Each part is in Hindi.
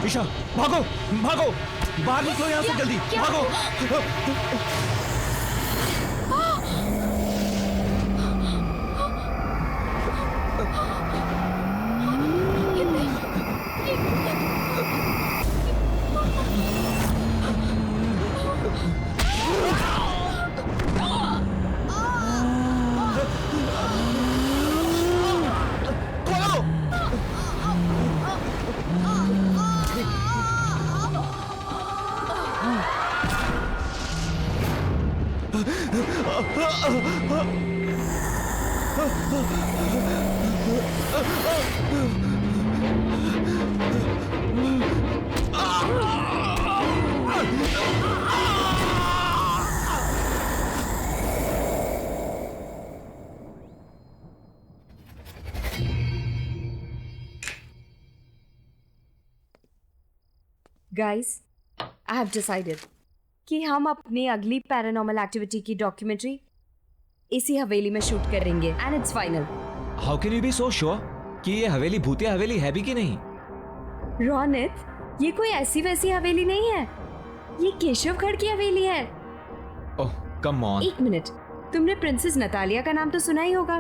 ईशा भागो भागो, बाहर निकलो यहाँ से जल्दी, भागो। Guys, I have decided कि हम अपनी अगली पैरानॉर्मल एक्टिविटी की डॉक्यूमेंट्री इसी हवेली में शूट करेंगे and it's final. How can you be so sure कि ये हवेली भूतिया हवेली है भी कि नहीं? रोनित, ये कोई ऐसी वैसी हवेली नहीं है, ये केशवगढ़ की हवेली है। ओह कम ऑन। एक मिनट, तुमने प्रिंसेस नतालिया का नाम तो सुना ही होगा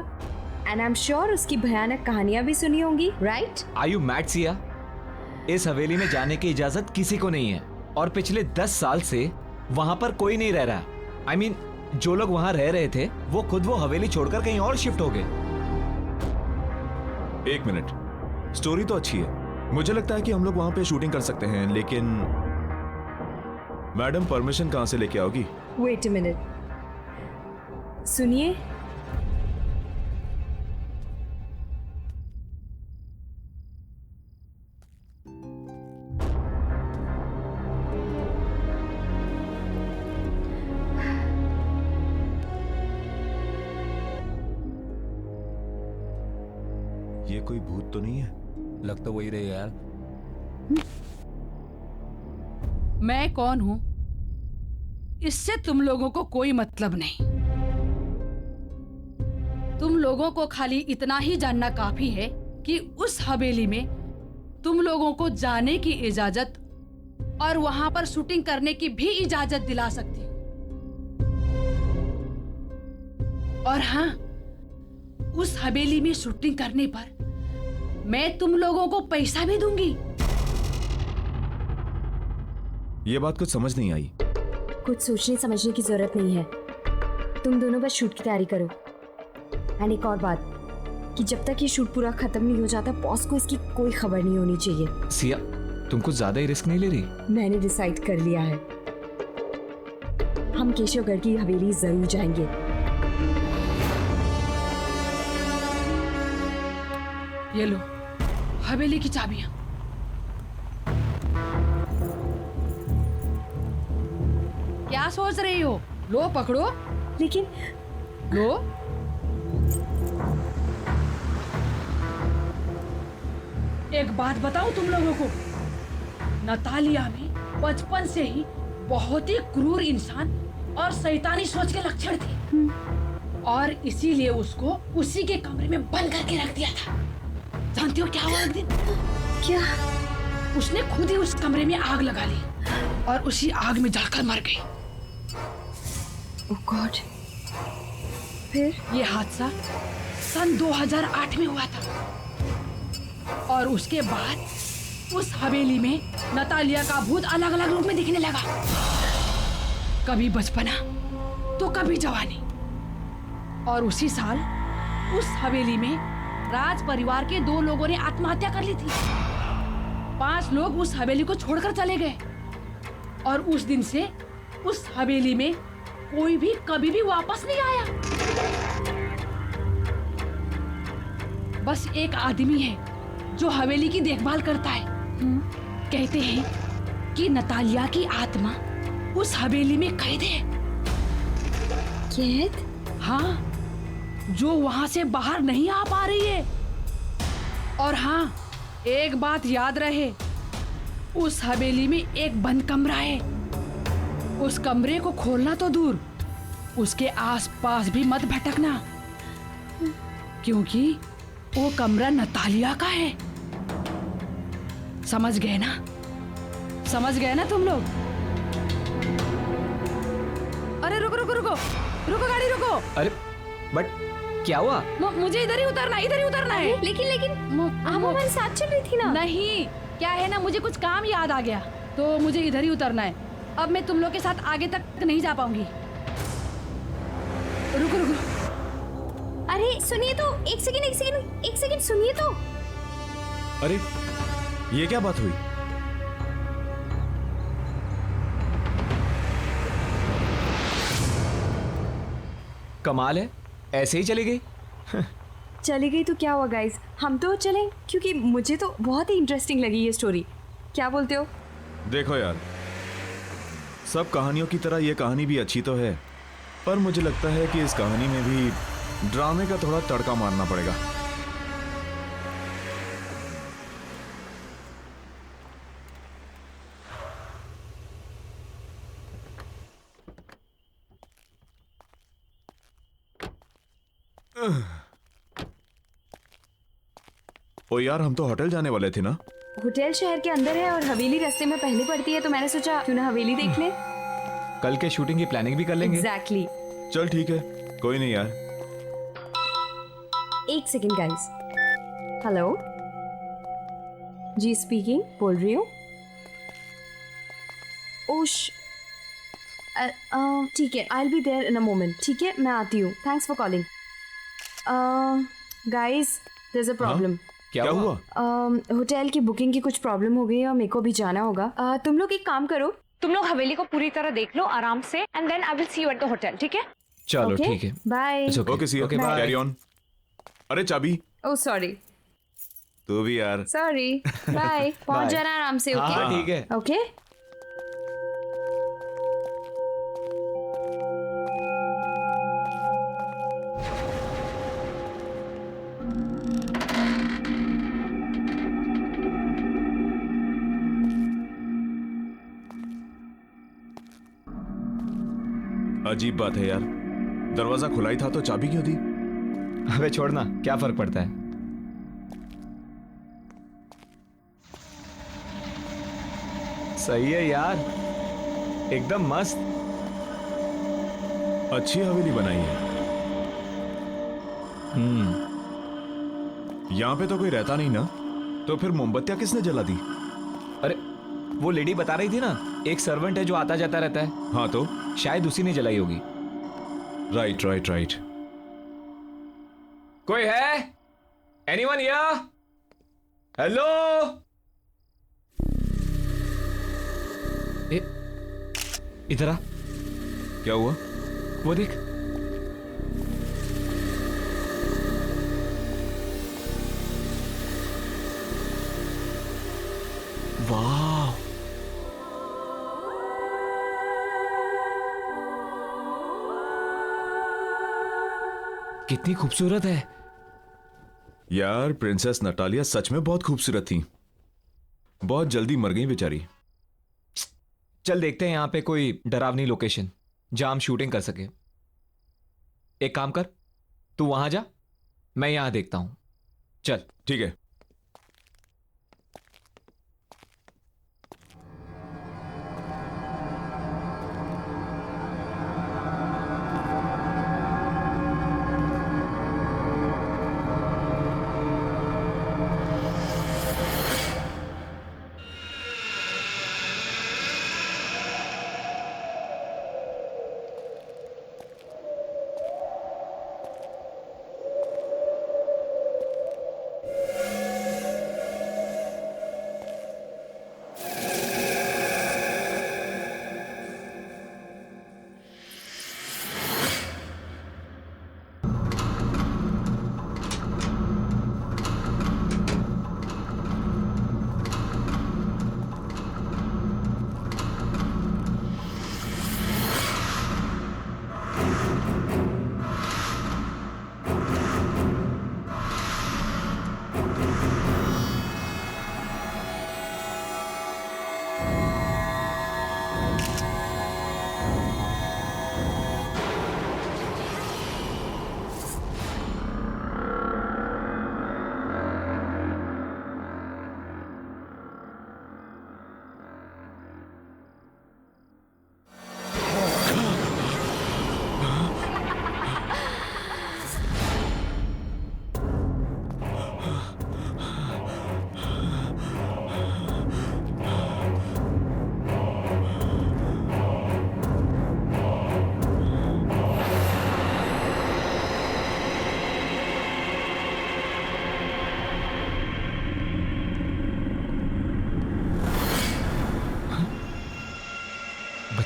एंड आई एम श्योर उसकी भयानक कहानियां भी सुनी होंगी, right? Are you mad Siya? इस हवेली में जाने की इजाजत किसी को नहीं है और पिछले 10 साल से वहां पर कोई नहीं रह रहा। I mean, जो लोग वहां रह रहे थे वो खुद वो हवेली छोड़कर कहीं और शिफ्ट हो गए। एक मिनट, स्टोरी तो अच्छी है, मुझे लगता है कि हम लोग वहां पे शूटिंग कर सकते हैं, लेकिन मैडम परमिशन कहां से लेके आओगी? वेट अ मिनट, सुनिए। ये कोई भूत तो नहीं है? लग तो वही रही यार। मैं कौन हूं इससे तुम लोगों को कोई मतलब नहीं। तुम लोगों को खाली इतना ही जानना काफी है कि उस हवेली में तुम लोगों को जाने की इजाजत और वहां पर शूटिंग करने की भी इजाजत दिला सकती हूँ। और हाँ, उस हवेली में शूटिंग करने पर मैं तुम लोगों को पैसा भी दूंगी। ये बात कुछ समझ नहीं आई। कुछ सोचने समझने की जरूरत नहीं है, तुम दोनों बस शूट की तैयारी करो। एंड एक और बात कि जब तक ये शूट पूरा खत्म नहीं हो जाता बॉस को इसकी कोई खबर नहीं होनी चाहिए। सिया, तुम कुछ ज्यादा ही रिस्क नहीं ले रही? मैंने डिसाइड कर लिया है, हम केशवगढ़ की हवेली जरूर जाएंगे। ये लो हवेली की चाबियां। क्या सोच रही हो? लो पकड़ो। लेकिन लो। एक बात बताऊं तुम लोगों को, नतालिया में बचपन से ही बहुत ही क्रूर इंसान और शैतानी सोच के लक्षण थे और इसीलिए उसको उसी के कमरे में बंद करके रख दिया था। जानती हो क्या हुआ एक दिन? क्या? उसने खुद ही उस कमरे में आग लगा ली और उसी आग में जलकर मर गई। ओह गॉड। फिर? ये हादसा सन 2008 में हुआ था और उसके बाद उस हवेली में नतालिया का भूत अलग अलग रूप में दिखने लगा। कभी बचपना तो कभी जवानी। और उसी साल उस हवेली में राज परिवार के 2 लोगों ने आत्महत्या कर ली थी। 5 लोग उस हवेली को छोड़कर चले गए और उस दिन से उस हवेली में कोई भी कभी भी वापस नहीं आया। बस एक आदमी है जो हवेली की देखभाल करता है। कहते हैं कि नतालिया की आत्मा उस हवेली में कैद है। कैद? हाँ, जो वहां से बाहर नहीं आ पा रही है। और हाँ, एक बात याद रहे, उस हवेली में एक बंद कमरा है। उस कमरे को खोलना तो दूर, उसके आसपास भी मत भटकना, क्योंकि वो कमरा नतालिया का है। समझ गए ना? समझ गए ना तुम लोग? अरे रुको रुको रुको रुको, गाड़ी रुको। अरे बट क्या हुआ? मुझे इधर ही उतरना है। लेकिन लेकिन मु- आप मु- हमारे साथ चल रही थी ना। नहीं, क्या है ना, मुझे कुछ काम याद आ गया तो मुझे इधर ही उतरना है। अब मैं तुम लोग के साथ आगे तक नहीं जा पाऊंगी। रुको रुको, अरे सुनिए तो, एक सेकंड सुनिए तो। अरे ये क्या बात हुई? कमाल है, ऐसे ही चली गई। चली गई तो क्या हुआ गाइस, हम तो चलें, क्योंकि मुझे तो बहुत ही इंटरेस्टिंग लगी ये स्टोरी। क्या बोलते हो? देखो यार, सब कहानियों की तरह ये कहानी भी अच्छी तो है, पर मुझे लगता है कि इस कहानी में भी ड्रामे का थोड़ा तड़का मारना पड़ेगा। ओ यार, हम तो होटल जाने वाले थे ना। होटल शहर के अंदर है और हवेली रास्ते में पहले पड़ती है, तो मैंने सोचा क्यों ना हवेली देख लें। कल के शूटिंग की प्लानिंग भी कर लेंगे। एग्जैक्टली। चल ठीक है, कोई नहीं यार। एक सेकंड गाइस। हेलो जी, स्पीकिंग, बोल रही हूँ। ओश, ठीक है, I will be there in a moment. ठीक है, मैं आती हूँ। Thanks for calling. Guys, there is a problem. क्या हुआ? होटल की बुकिंग की कुछ प्रॉब्लम हो गई है और मेरे को भी जाना होगा। तुम लोग एक काम करो, तुम लोग हवेली को पूरी तरह देख लो आराम से, and then I will see you at the hotel. ठीक है? चलो ठीक है। बाय। It's ओके सी, Okay, bye. Carry on. अरे चाबी। ओह सॉरी तू भी यार। सॉरी। बाय। पहुंच Bye. जाना आराम से। हाँ ओके ठीक है। ओके। अजीब बात है यार, दरवाजा खुला ही था तो चाबी क्यों दी? अबे छोड़ना, क्या फर्क पड़ता है। सही है यार, एकदम मस्त। अच्छी हवेली बनाई है। यहाँ पे तो कोई रहता नहीं ना, तो फिर मोमबत्तियां किसने जला दी? अरे वो लेडी बता रही थी ना, एक सर्वेंट है जो आता जाता रहता है, हाँ तो शायद उसी ने जलाई होगी। Right right right. कोई है? Anyone here? हेलो? इधर आ। क्या हुआ? वो देख। वाह, कितनी खूबसूरत है। यार, प्रिंसेस नटालिया सच में बहुत खूबसूरत थी। बहुत जल्दी मर गई बेचारी। चल देखते हैं यहाँ पे कोई डरावनी लोकेशन जहां हम शूटिंग कर सके। एक काम कर, तू वहां जा, मैं यहां देखता हूं। चल। ठीक है।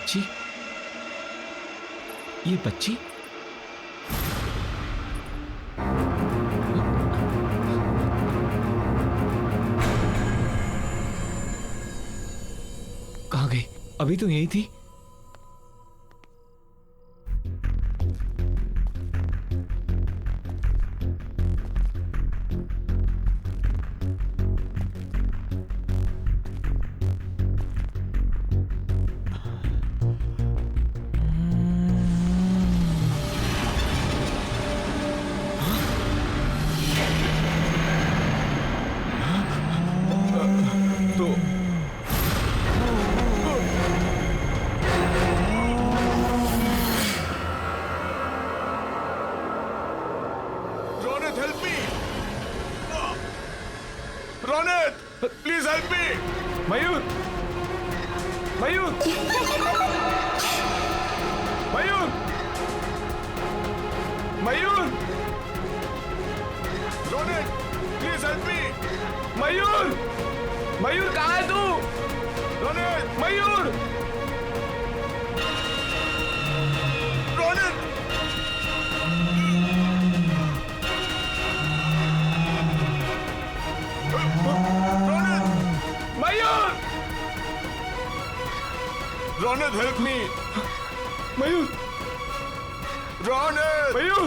बच्ची, ये बच्ची कहाँ गई? अभी तो यही थी। Please help me. Mayur, Mayur, Mayur, Mayur, Ronit please help me. Mayur, Mayur कहाँ है तू? Ronit, Mayur, Ronit, Mayur, Ronit help me. Mayur, Ronit, Mayur,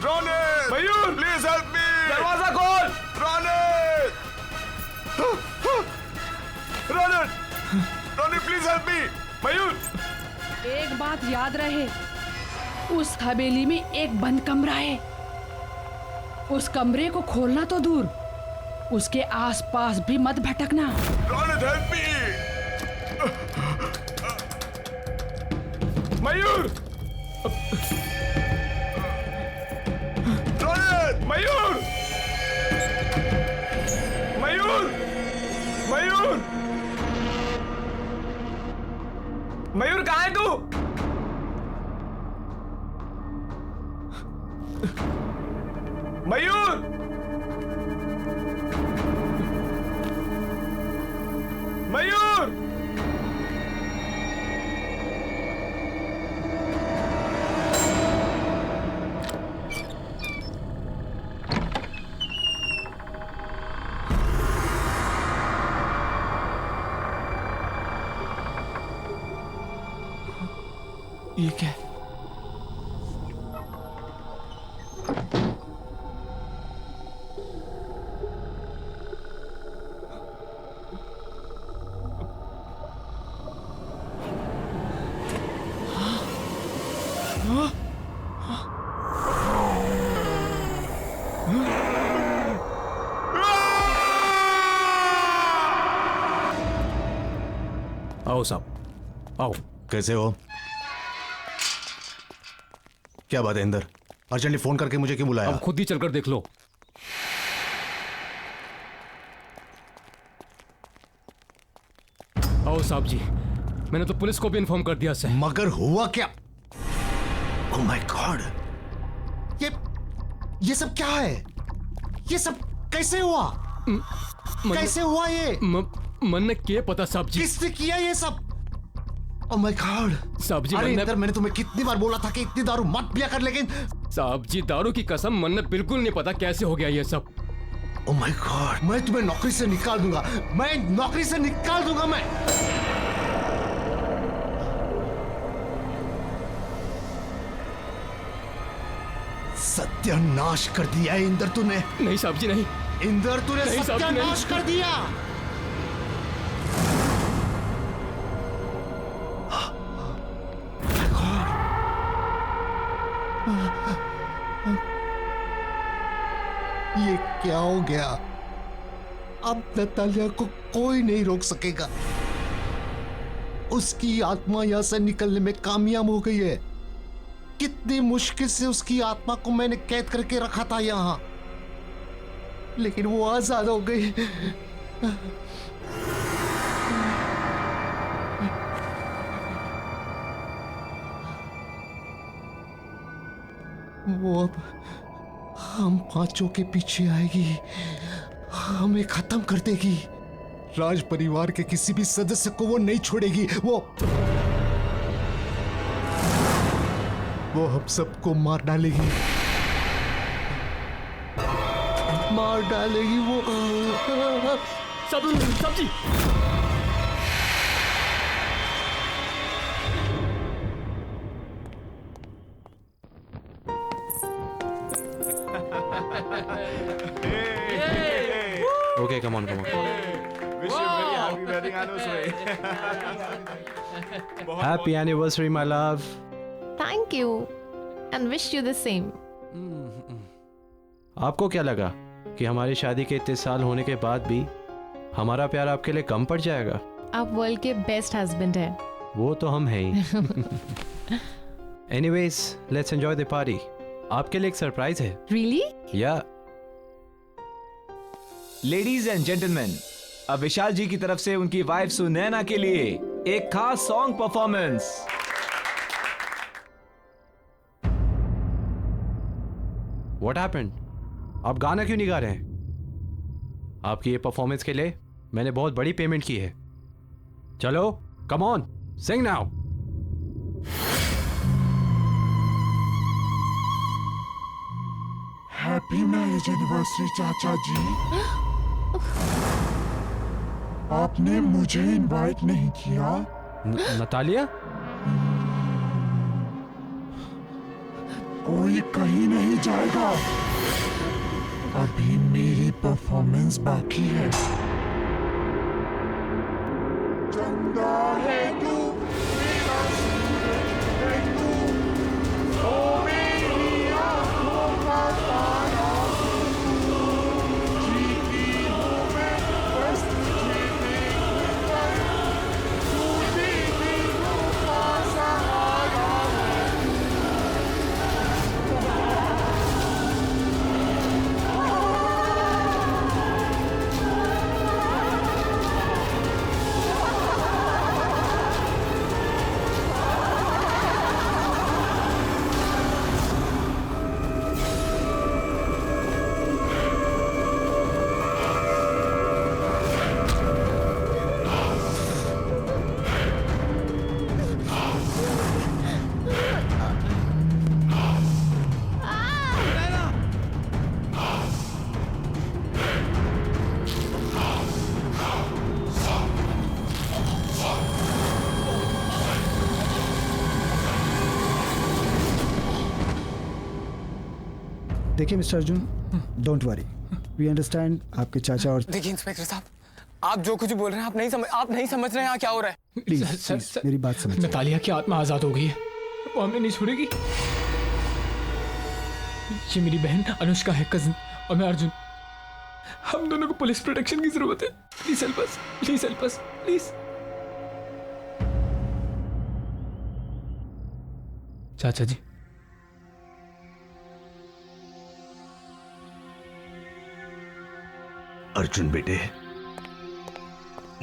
Ronit, Mayur, please help me. दरवाजा खोल। Ronit, Ronit, Ronit please help me. Mayur, एक बात याद रहे, उस हवेली में एक बंद कमरा है। उस कमरे को खोलना तो दूर, उसके आसपास भी मत भटकना। Ronit help me. मयूर, रोनित, मयूर, मयूर, मयूर, मयूर कहाँ है तू? मयूर, मयूर, ये क्या है? आओ साहब, आओ। कैसे हो? क्या बात है इंदर? अर्जेंटली फोन करके मुझे क्यों बुलाया? अब खुद ही चलकर देख लो। आओ साहब जी, मैंने तो पुलिस को भी इन्फॉर्म कर दिया सर। मगर हुआ क्या? ओह माय गॉड, ये सब क्या है? ये सब कैसे हुआ? कैसे हुआ ये? मन ने क्या पता साहब जी? किसने किया ये सब? ओह माय गॉड साहब जी, अरे इंदर, मैंने तुम्हें कितनी बार बोला था कि इतनी दारू मत पिया कर, लेकिन साहब जी दारू की कसम, मन ने बिल्कुल नहीं पता कैसे हो गया ये सब। ओह माय गॉड, मैं तुम्हें नौकरी से निकाल दूंगा, मैं नौकरी से निकाल दूंगा मैं। सत्यानाश कर दिया है इंदर तूने। नहीं साहब जी नहीं। इंदर तूने नहीं साहब जी, नहीं। सत्यानाश कर दिया। ये क्या हो गया? अब नतालिया को कोई नहीं रोक सकेगा। उसकी आत्मा यहां से निकलने में कामयाब हो गई है। कितनी मुश्किल से उसकी आत्मा को मैंने कैद करके रखा था यहां, लेकिन वो आजाद हो गई। वो अब हम पांचों के पीछे आएगी, हमें खत्म कर देगी। राज परिवार के किसी भी सदस्य को वो नहीं छोड़ेगी। वो वो हम सबको मार डालेगी, मार डालेगी वो। सब्जी Okay, come on. Wish you very happy wedding anniversary. Happy anniversary, my love. Thank you and wish you the same. आपको क्या लगा कि हमारी शादी के इतने साल होने के बाद भी हमारा प्यार आपके लिए कम पड़ जाएगा? आप वर्ल्ड के बेस्ट हस्बैंड हैं। वो तो हम हैं ही। Anyways, let's enjoy the party. आपके लिए एक सरप्राइज है। Really? या लेडीज एंड जेंटलमैन, अब विशाल जी की तरफ से उनकी वाइफ सुनैना के लिए एक खास सॉन्ग परफॉर्मेंस। What happened? आप गाना क्यों नहीं गा रहे हैं? आपकी ये परफॉर्मेंस के लिए मैंने बहुत बड़ी पेमेंट की है। चलो, come on, sing now. Happy marriage anniversary चाचा जी। आपने मुझे इनवाइट नहीं किया। नतालिया? कोई कहीं नहीं जाएगा, अभी मेरी परफॉर्मेंस बाकी है। चंदा है तू, मेरा सूरज है तू, ओ मेरी आंखों का तारा तू, जीती हूँ मैं बस तुझे देखकर, तू जीती हूँ का सहारा है। देखिए mister Arjun, don't worry, we understand आपके चाचा और देखिए इंस्पेक्टर साहब, आप जो कुछ बोल रहे हैं आप नहीं समझ रहे हैं यहाँ क्या हो रहा है। प्लीज मेरी बात समझिए। नतालिया की आत्मा आजाद हो गई है, वो हमें नहीं छोड़ेगी। ये मेरी बहन अनुष्का है, कजिन, और मैं अर्जुन। हम दोनों को पुलिस प्रोटेक्शन की जरूरत है। Please help us, please help us, please. चाचा जी, अर्जुन बेटे,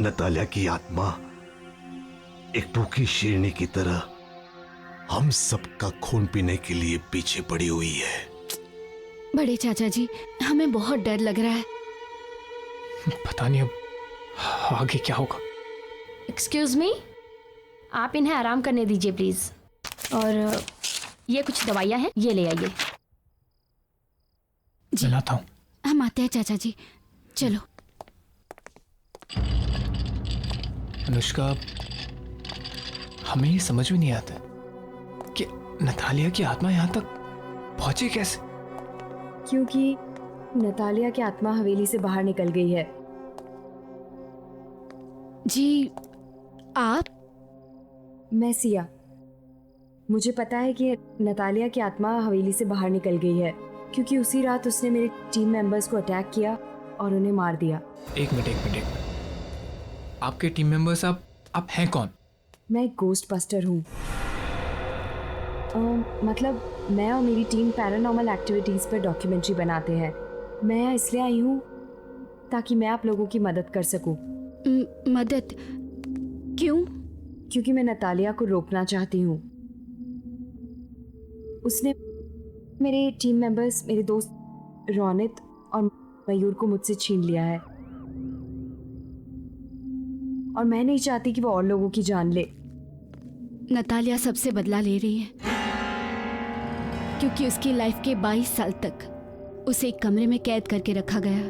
नतालिया की आत्मा एक भूखी शेरनी की तरह हम सबका खून पीने के लिए पीछे पड़ी हुई है। बड़े चाचा जी, हमें बहुत डर लग रहा है। पता नहीं अब आगे क्या होगा। एक्सक्यूज मी, आप इन्हें आराम करने दीजिए प्लीज। और ये कुछ दवाइयाँ हैं, ये ले आइए। मैं लाता हूँ। हम आते हैं चाचा जी, चलो। अनुष्का, हमें ये समझ में नहीं आता कि नतालिया की आत्मा यहाँ तक पहुंची कैसे। क्योंकि नतालिया की आत्मा हवेली से बाहर निकल गई है। जी, आप? मैं सिया। मुझे पता है कि नतालिया की आत्मा हवेली से बाहर निकल गई है क्योंकि उसी रात उसने मेरे टीम मेंबर्स को अटैक किया और उन्हें मार दिया। एक मिनट। आपके टीम मेंबर्स आप हैं कौन? मैं एक गोस्ट बस्टर हूँ। मतलब मैं और मेरी टीम पैरानॉर्मल एक्टिविटीज़ पर डॉक्यूमेंट्री बनाते हैं। मैं यहाँ इसलिए आई हूँ ताकि मैं आप लोगों की मदद कर सकूँ। मदद? क्यों? क्योंकि मैं नतालिया को रोकना चाहती हूँ। उसने मेरे टीम मेंबर्स, मेरे दोस्त रोनित और मयूर को मुझसे छीन लिया है और मैं नहीं चाहती कि वो और लोगों की जान ले। नतालिया सबसे बदला ले रही है। क्योंकि उसकी लाइफ के 22 साल तक उसे एक कमरे में कैद करके रखा गया।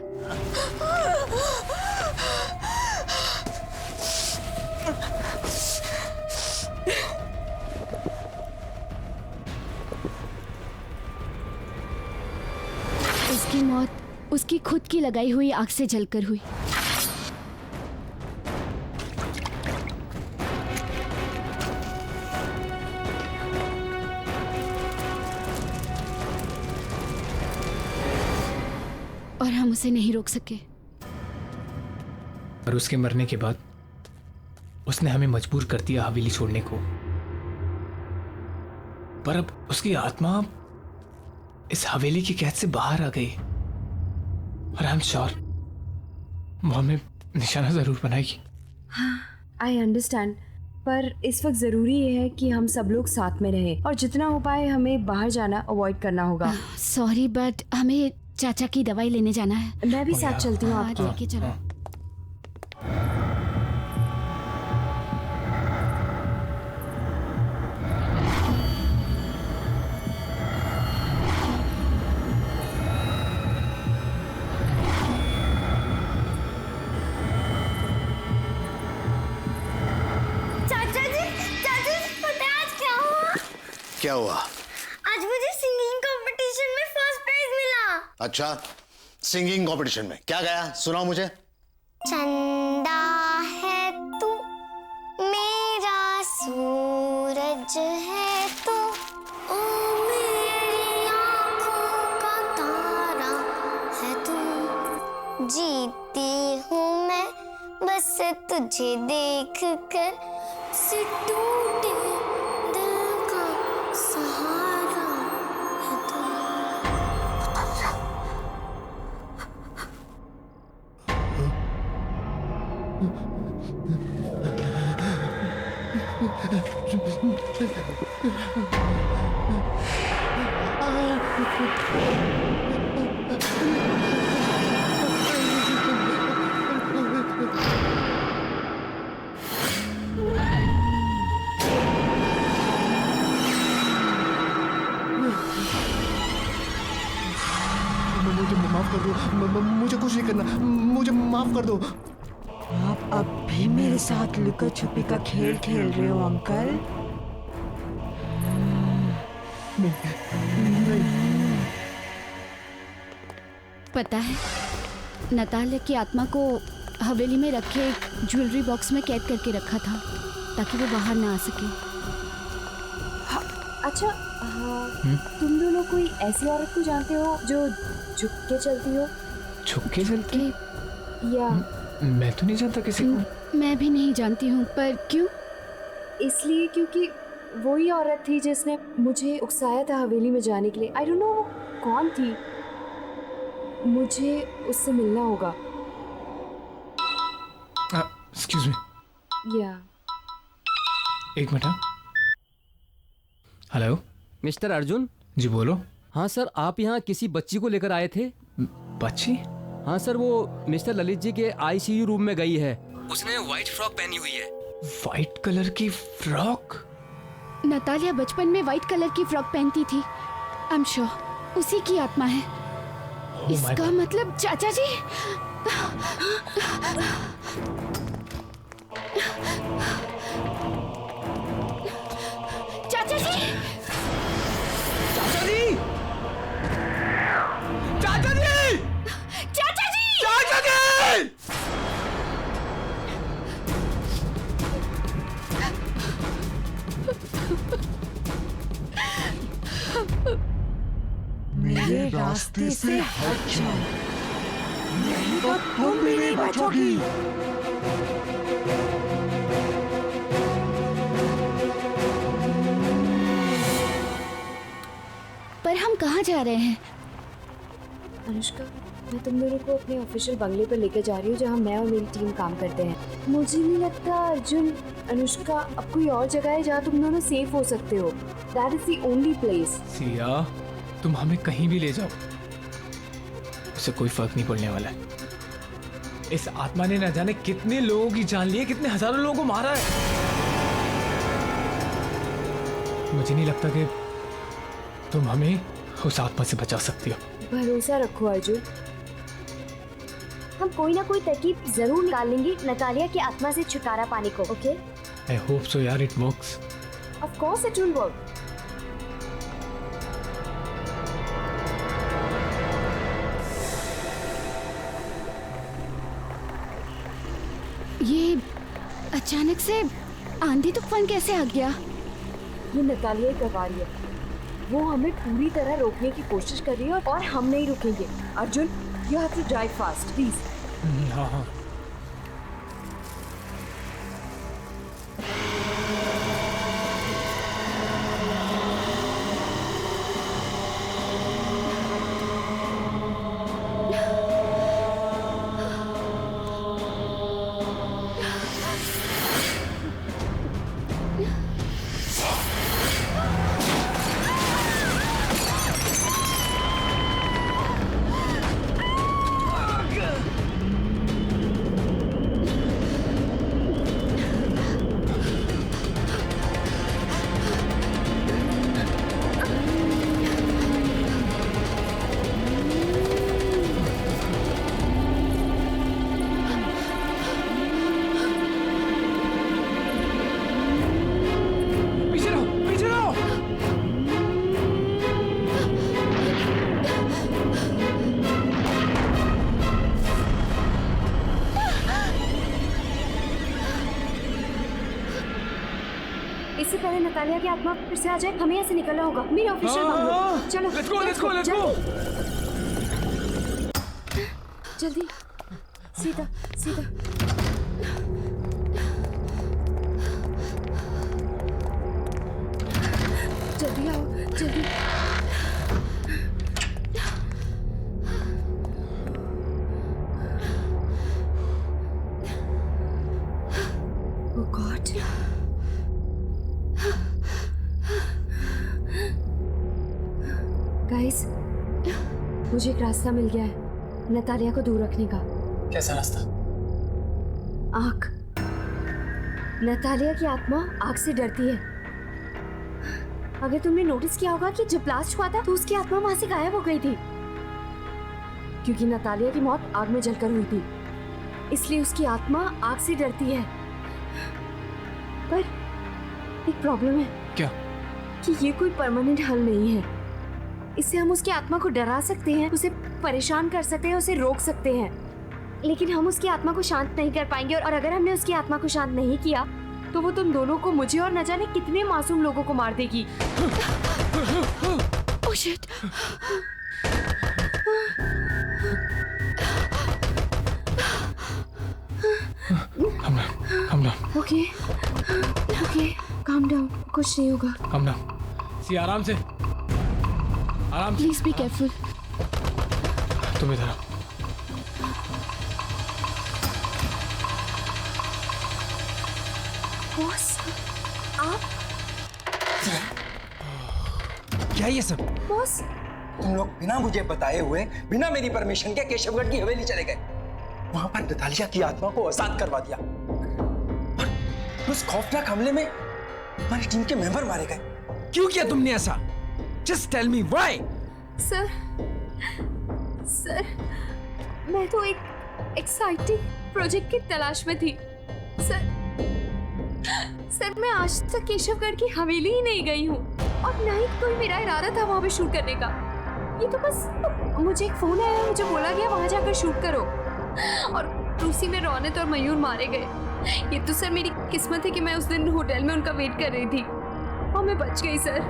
उसकी मौत उसकी खुद की लगाई हुई आग से जलकर हुई। और हम उसे नहीं रोक सके। और उसके मरने के बाद उसने हमें मजबूर कर दिया हवेली छोड़ने को। पर अब उसकी आत्मा इस हवेली की कैद से बाहर आ गई और आई एम श्योर वो हमें निशाना जरूर बनाएगी। आई अंडरस्टैंड, पर इस वक्त ज़रूरी ये है कि हम सब लोग साथ में रहें और जितना हो पाए हमें बाहर जाना अवॉइड करना होगा। सॉरी बट हमें चाचा की दवाई लेने जाना है। मैं भी साथ चलती हूँ आपके। लेके चलो। क्या हुआ? आज मुझे सिंगिंग कंपटीशन में फर्स्ट प्राइज मिला। अच्छा, सिंगिंग कंपटीशन में क्या गाया? सुनाओ मुझे। चंदा है तू, मेरा सूरज है तू, ओ मेरी आँखों का तारा है तू। जीती हूँ मैं बस तुझे देख कर, से टूटे दिल का सहारा है तू। मुझे माफ कर दो, मुझे कुछ नहीं करना, मुझे माफ कर दो। आप अब भी मेरे साथ लुका छुपी का खेल खेल रहे हो अंकल? पता है, नतालिया की आत्मा को हवेली में रखे एक ज्वेलरी बॉक्स में कैद करके रखा था ताकि वो बाहर ना आ सके। अच्छा, तुम दोनों कोई ऐसी औरत को जानते हो जो झुक के चलती हो? झुक के चलती? या मैं तो नहीं जानता किसी को। मैं भी नहीं जानती हूँ, पर क्यों? इसलिए क्योंकि वही औरत थी जिसने मुझे उकसाया था हवेली में जाने के लिए। आई डोंट नो वो कौन थी। मुझे उससे मिलना होगा। Excuse me. या एक मिनट। Hello mister Arjun. जी बोलो। हाँ सर, आप यहाँ किसी बच्ची को लेकर आए थे। बच्ची? हाँ सर, वो मिस्टर ललित जी के आईसीयू रूम में गई है। उसने व्हाइट फ्रॉक पहनी हुई है। व्हाइट कलर की फ्रॉक? नतालिया बचपन में व्हाइट कलर की फ्रॉक पहनती थी। आई एम श्योर उसी की आत्मा है। इसका मतलब चाचा जी। चाचा जी! चाचा जी! चाचा जी! चाचा जी! चाचा जी! मेरे रास्ते से हट जाओ, नहीं तो तुम भी नहीं बचोगी। पर हम कहाँ जा रहे हैं? अनुष्का, मैं तुम दोनों को अपने ऑफिशियल बंगले पर लेकर जा रही हूँ जहाँ मैं और मेरी टीम काम करते हैं। मुझे नहीं लगता अर्जुन, अनुष्का, अब कोई और जगह है जहाँ तुम दोनों सेफ हो सकते हो। That is the only place. Siya, तुम हमें कहीं भी ले जाओ, उससे कोई फर्क नहीं पड़ने वाला है। इस आत्मा ने न जाने कितने लोगों की जान ली है, कितने हजारों लोगों को मारा है। मुझे नहीं लगता कि तुम हमें उस आत्मा से बचा सकती हो। भरोसा रखो अर्जुन, हम कोई ना कोई तरकीब जरूर निकाल लेंगे नतालिया की आत्मा से छुटकारा पाने को। ओके? आई होप सो यार, it works. Of course it will work. ये अचानक से आंधी तूफान कैसे आ गया? ये नतालिया ही करवा रही है। वो हमें पूरी तरह रोकने की कोशिश कर रही है और हम नहीं रुकेंगे। Arjun, you have to drive fast please. हाँ हाँ। इससे पहले नतालिया की आत्मा फिर से आ जाए, हमें यहाँ से निकलना होगा। मेरे ऑफिशियल बंगलो। चलो let's go, let's go, let's go. जल्दी, सीधा सीधा। जल्दी आओ, जल्दी। Oh God. गाइस, मुझे एक रास्ता मिल गया है नतालिया को दूर रखने का। कैसा रास्ता? आग। नतालिया की आत्मा आग से डरती है। अगर तुमने नोटिस किया होगा कि जब ब्लास्ट हुआ था तो उसकी आत्मा वहां से गायब हो गई थी, क्योंकि नतालिया की मौत आग में जलकर हुई थी, इसलिए उसकी आत्मा आग से डरती है। पर एक प्रॉब्लम है। क्या? कि ये कोई परमानेंट हल नहीं है। इससे हम उसकी आत्मा को डरा सकते हैं, उसे परेशान कर सकते हैं, उसे रोक सकते हैं, लेकिन हम उसकी आत्मा को शांत नहीं कर पाएंगे। और अगर हमने उसकी आत्मा को शांत नहीं किया तो वो तुम दोनों को, मुझे और न जाने कितने मासूम लोगों को मार देगी। Oh shit. Calm down. Okay, calm down, कुछ नहीं होगा। Calm down. सी आराम से, आराम से। Please be careful. तुम इधर आओ। बॉस, आप? क्या ये सब? बॉस, तुम लोग बिना मुझे बताए हुए, बिना मेरी परमिशन के केशवगढ़ की हवेली चले गए। वहां पर नतालिया की आत्मा को आजाद करवा दिया और उस खौफनाक हमले में हमारी टीम के मेंबर मारे गए। क्यों किया तुमने ऐसा? Just tell me why? Sir, मैं तो एक एक्साइटिंग प्रोजेक्ट की तलाश में थी। सर, मैं आज तक केशवगढ़ की हवेली ही नहीं गई हूँ और न ही कोई मेरा इरादा था वहाँ पे शूट करने का। ये तो बस मुझे एक फोन आया, मुझे बोला गया वहाँ जाकर शूट करो, और उसी में रौनक और मयूर मारे गए। ये तो सर मेरी किस्मत है कि मैं उस दिन होटल में उनका वेट कर रही थी और मैं बच गई। सर,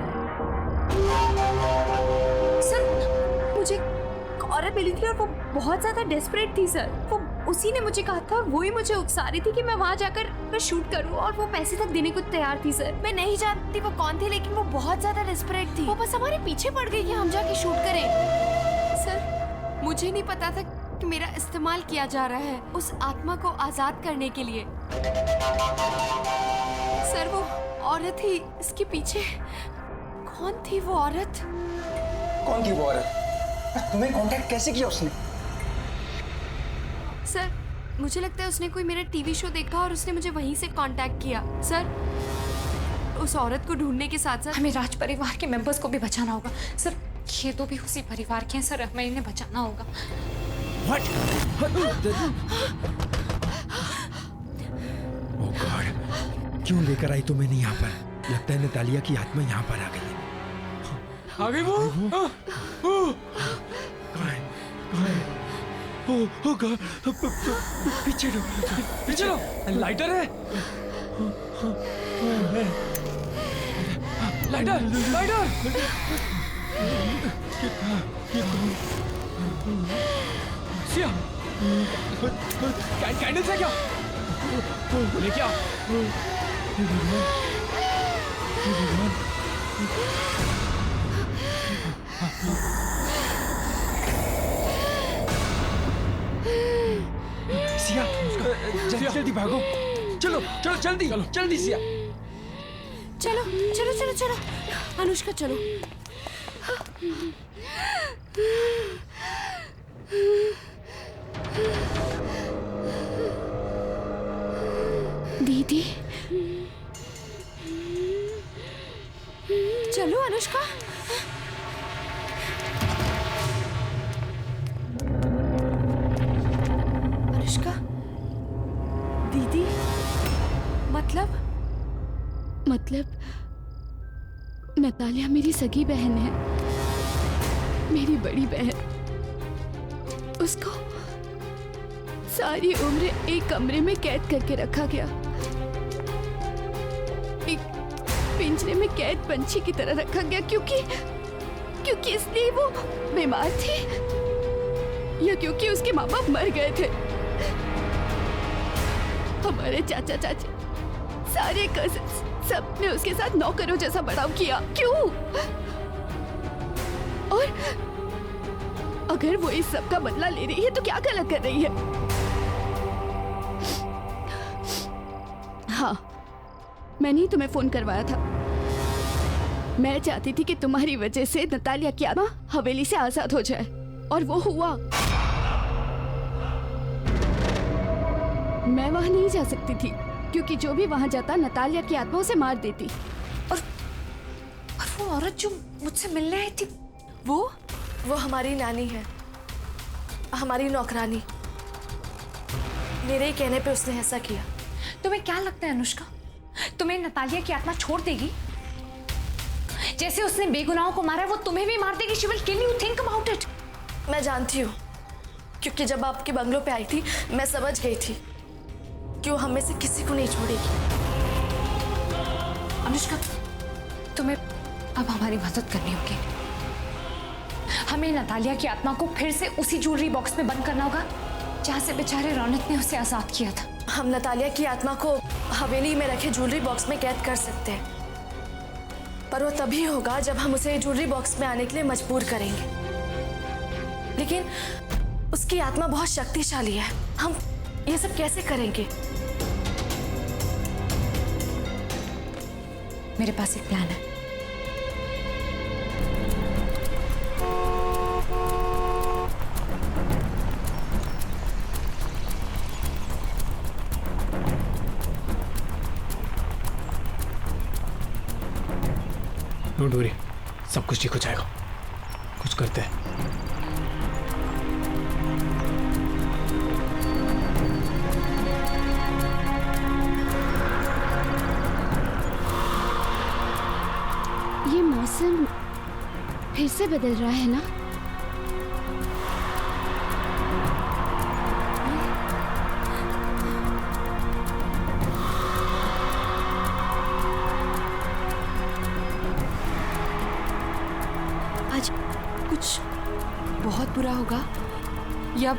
मुझे एक औरत मिली थी और वो बहुत ज्यादा डेस्परेट थी सर। वो उसी ने मुझे कहा था और वही मुझे उकसा रही थी कि मैं वहाँ जाकर शूट करूँ, और वो पैसे तक देने को तैयार थी सर। मैं नहीं जानती वो कौन थी, लेकिन वो बहुत ज्यादा डेस्परेट थी। वो बस हमारे पीछे पड़ गई कि हम जाके शूट करें। सर, मुझे नहीं पता था कि मेरा इस्तेमाल किया जा रहा है उस आत्मा को आजाद करने के लिए। सर, वो औरत ही इसके पीछे। कौन थी वो औरत? कौन थी वो औरत? तुम्हें कांटेक्ट कैसे किया उसने? सर, मुझे लगता है उसने कोई मेरा टीवी शो देखा और उसने मुझे वहीं से कांटेक्ट किया। सर, उस औरत को ढूंढने के साथ साथ हमें राज परिवार के मेंबर्स को भी बचाना होगा सर। ये तो भी उसी परिवार के हैं सर, हमें इन्हें बचाना होगा। ओह गॉड, क्यों लेकर आई तुम्हें यहाँ पर? लगता है नतालिया की आत्मा यहाँ पर आ गई है। आ गई वो? पीछे लो, पीछे लो। लाइटर है? Lighter, lighter. सिया, कैंडल्स है क्या? लेके आ। सिया, जल्दी जल्दी भागो। चलो चलो जल्दी जल्दी सिया। चलो चलो चलो चलो अनुष्का चलो। दीदी, चलो अनुष्का। अनुष्का दीदी, मतलब नतालिया मेरी सगी बहन है, मेरी बड़ी बहन। उसको सारी उम्र एक कमरे में कैद करके रखा गया, एक पिंजरे में कैद पंछी की तरह रखा गया, क्योंकि इसलिए वो बीमार थी या क्योंकि उसके माँ बाप मर गए थे। हमारे चाचा चाची, सारे कजिन्स, सबने उसके साथ नौकरों जैसा बर्ताव किया। क्यों? और अगर वो इस सब का बदला ले रही है तो क्या गलत कर रही है? हाँ, मैंने ही तुम्हें फोन करवाया था। मैं चाहती थी कि तुम्हारी वजह से नतालिया की आत्मा हवेली से आजाद हो जाए, और वो हुआ। मैं वहां नहीं जा सकती थी क्योंकि जो भी वहां जाता नतालिया की आत्मा उसे मार देती। और वो औरत जो मुझसे मिलने आई थी, वो हमारी नानी है, हमारी नौकरानी। मेरे ही कहने पे उसने ऐसा किया। तुम्हें क्या लगता है अनुष्का, तुम्हें नतालिया की आत्मा छोड़ देगी? जैसे उसने बेगुनाहों को मारा, वो तुम्हें भी मार देगी। She will kill you, think about it. मैं जानती हूँ, क्योंकि जब आपके बंगलों पे आई थी मैं समझ गई थी कि वो हमें से किसी को नहीं छोड़ेगी। अनुष्का, तुम्हें अब हमारी मदद करनी होगी। हमें नतालिया की आत्मा को फिर से उसी ज्वेलरी बॉक्स में बंद करना होगा जहां से बेचारे रौनक ने उसे आजाद किया था। हम नतालिया की आत्मा को हवेली में रखे ज्वेलरी बॉक्स में कैद कर सकते हैं, पर वो तभी होगा जब हम उसे ज्वेलरी बॉक्स में आने के लिए मजबूर करेंगे। लेकिन उसकी आत्मा बहुत शक्तिशाली है, हम ये सब कैसे करेंगे? मेरे पास एक प्लान है। डोंट वरी, सब कुछ ठीक हो जाएगा। कुछ करते हैं। ये मौसम फिर से बदल रहा है ना? आज कुछ बहुत बुरा होगा या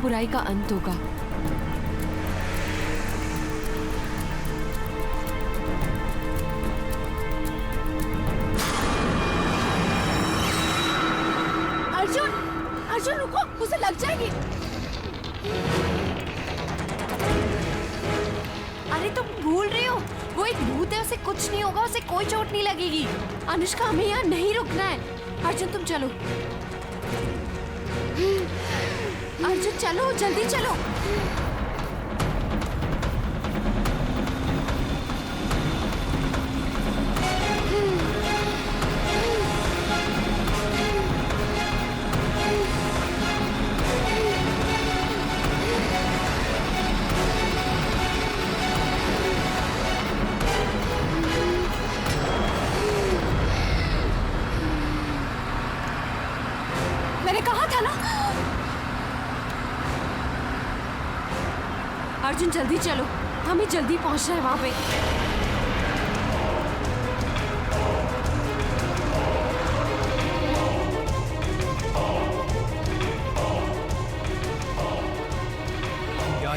बुराई का अंत होगा। अर्जुन रुको, उसे लग जाएगी। अरे तुम भूल रही हो, वो एक भूत है, उसे कुछ नहीं होगा, उसे कोई चोट नहीं लगेगी। अनुष्का, हमें यहाँ नहीं रुकना है। अर्जुन तुम चलो, अर्जुन चलो, जल्दी चलो। अर्जुन जल्दी चलो, हमें जल्दी पहुंचना है वहां पे।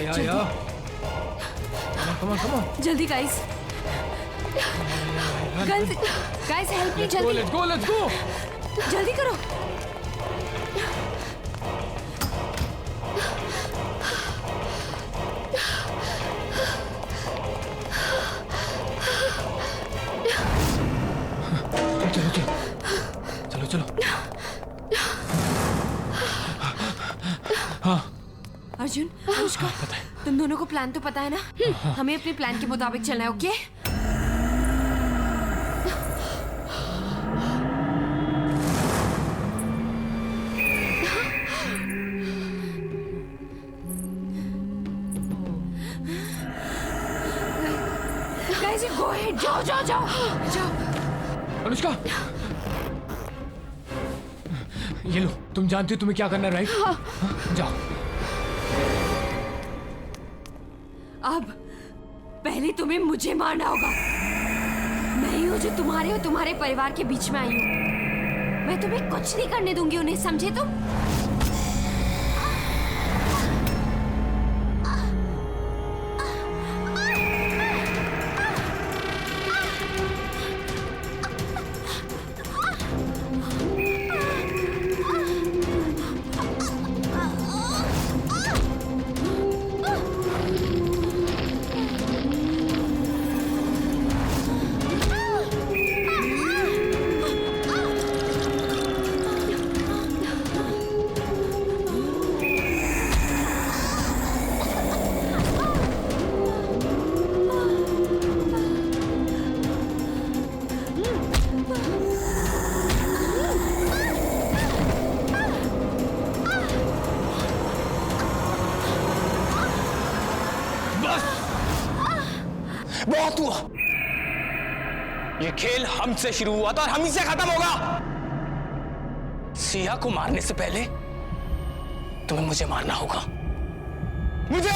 या come on जल्दी गाइस, गाइस हेल्प मी, जल्दी let's go जल्दी करो। चलो हाँ अर्जुन, अनुष्का, तुम दोनों को प्लान तो पता है ना? हमें अपने प्लान के मुताबिक चलना है, ओके? गाइस, गो अहेड, जाओ। अनुष्का, ये लो, तुम जानती हो तुम्हें क्या करना है, राइट? हाँ। जाओ। अब पहले तुम्हें मुझे मारना होगा। मैं ही हूँ जो तुम्हारे और तुम्हारे परिवार के बीच में आई हूँ। मैं तुम्हें कुछ नहीं करने दूंगी उन्हें, समझे तुम? बहुत हुआ। ये खेल हमसे शुरू हुआ था और हम ही से खत्म होगा। सिया को मारने से पहले तुम्हें मुझे मारना होगा, मुझे।